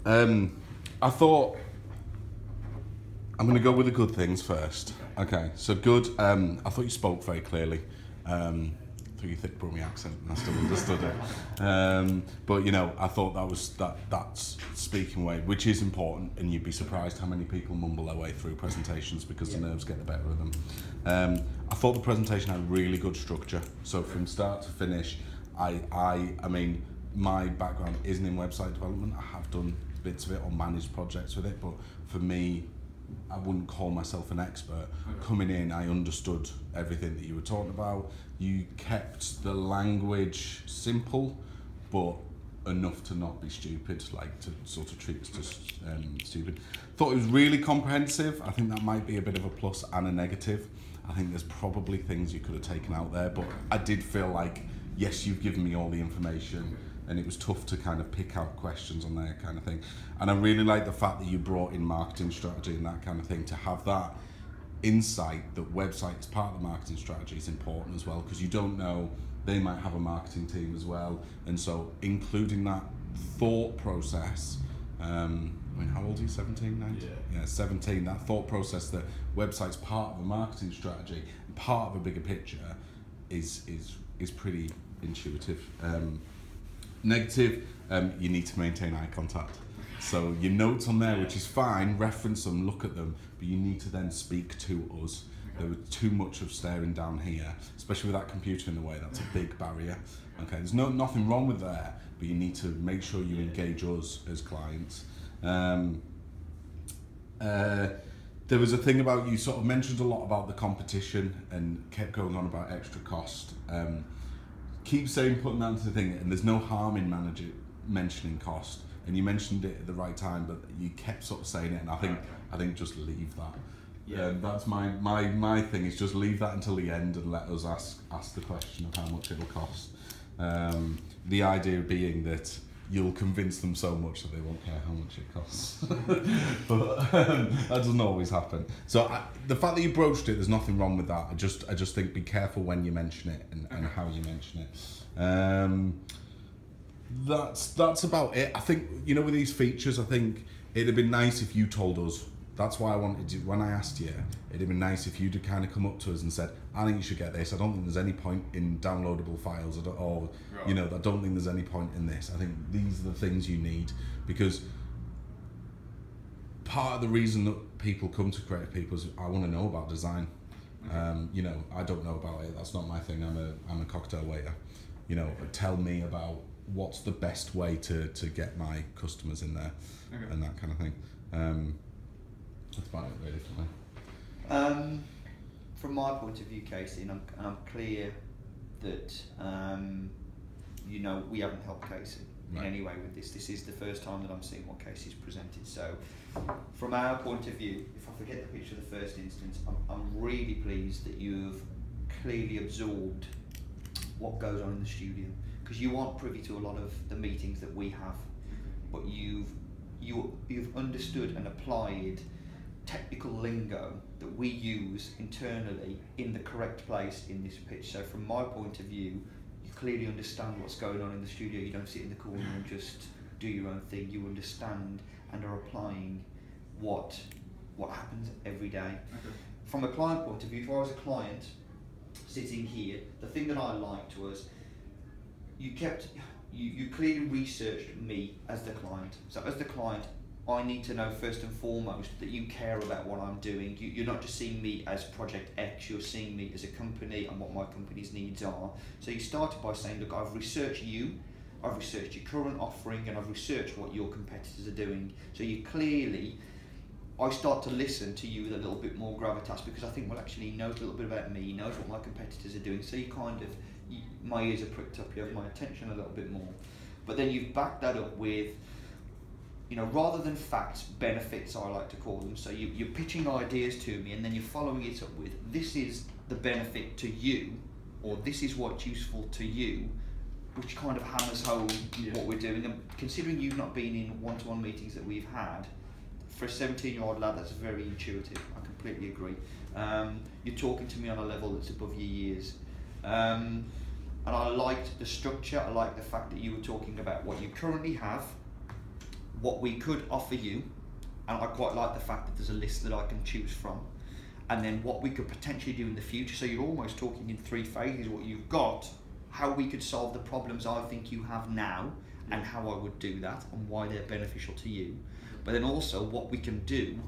I thought I'm going to go with the good things first. Okay, so good. I thought you spoke very clearly. Through your thick Brummie accent, and I still understood it. But you know, I thought that's speaking way, which is important, and you'd be surprised how many people mumble their way through presentations because the nerves get the better of them. I thought the presentation had really good structure. So from start to finish, I mean, my background isn't in website development. I have done bits of it or managed projects with it, but for me, I wouldn't call myself an expert. Coming in, I understood everything that you were talking about. You kept the language simple, but enough to not be stupid, like to sort of treat us as stupid. Thought it was really comprehensive. I think that might be a bit of a plus and a negative. I think there's probably things you could have taken out there, but I did feel like, yes, you've given me all the information, and it was tough to kind of pick out questions on there kind of thing. And I really like the fact that you brought in marketing strategy and that kind of thing. To have that insight that website is part of the marketing strategy is important as well, because you don't know, they might have a marketing team as well. And so including that thought process, I mean, how old are you, 17, 19? Yeah, 17, that thought process that website's part of a marketing strategy, part of a bigger picture is pretty intuitive. Negative, you need to maintain eye contact. So your notes on there, which is fine, reference them, look at them, but you need to then speak to us. There was too much of staring down here, especially with that computer in the way. That's a big barrier. Okay, there's nothing wrong with that, but you need to make sure you engage us as clients. There was a thing about, you sort of mentioned a lot about the competition and kept going on about extra cost. Keep saying, putting that into the thing, and there's no harm in mentioning cost. And you mentioned it at the right time, but you kept sort of saying it, and I think just leave that. Yeah, that's my thing, is just leave that until the end and let us ask the question of how much it'll cost. The idea being that you'll convince them so much that they won't care how much it costs. But that doesn't always happen. So the fact that you broached it, there's nothing wrong with that. I just think be careful when you mention it and how you mention it. That's about it. I think, you know, with these features, I think it'd have been nice if you told us. That's why I wanted to, when I asked you, it'd have been nice if you'd have kind of come up to us and said, I think you should get this. I don't think there's any point in downloadable files, or right. You know, I don't think there's any point in this. I think these are the things you need, because part of the reason that people come to Creative People is I want to know about design. Okay. You know, I don't know about it. That's not my thing. I'm a cocktail waiter. You know, tell me about what's the best way to get my customers in there, okay, and that kind of thing. That's about it really for me. From my point of view, Casey, and I'm clear that you know, we haven't helped Casey in any way with this. This is the first time that I'm seeing what Casey's presented. So from our point of view, if I forget the picture of the first instance, I'm really pleased that you've clearly absorbed what goes on in the studio, because you aren't privy to a lot of the meetings that we have, but you've understood and applied technical lingo that we use internally in the correct place in this pitch. So from my point of view, you clearly understand what's going on in the studio. You don't sit in the corner and just do your own thing. You understand and are applying what happens every day. Okay. From a client point of view, if I was a client sitting here, the thing that I liked was you clearly researched me as the client. So as the client, I need to know first and foremost that you care about what I'm doing. You're not just seeing me as Project X, you're seeing me as a company and what my company's needs are. So you started by saying, look, I've researched you, I've researched your current offering, and I've researched what your competitors are doing. So you clearly, I start to listen to you with a little bit more gravitas, because I think, well, actually he knows a little bit about me, he knows what my competitors are doing. So you kind of, my ears are pricked up, you have my attention a little bit more. But then you've backed that up with, you know, rather than facts, benefits, I like to call them. So you're pitching ideas to me, and then you're following it up with, this is the benefit to you, or this is what's useful to you, which kind of hammers home what we're doing. And considering you've not been in one-to-one meetings that we've had, for a 17-year-old lad, that's very intuitive. I completely agree. You're talking to me on a level that's above your years. And I liked the structure. I liked the fact that you were talking about what you currently have, what we could offer you, and I quite like the fact that there's a list that I can choose from, and then what we could potentially do in the future. So you're almost talking in 3 phases, what you've got, how we could solve the problems I think you have now, and how I would do that, and why they're beneficial to you, but then also what we can do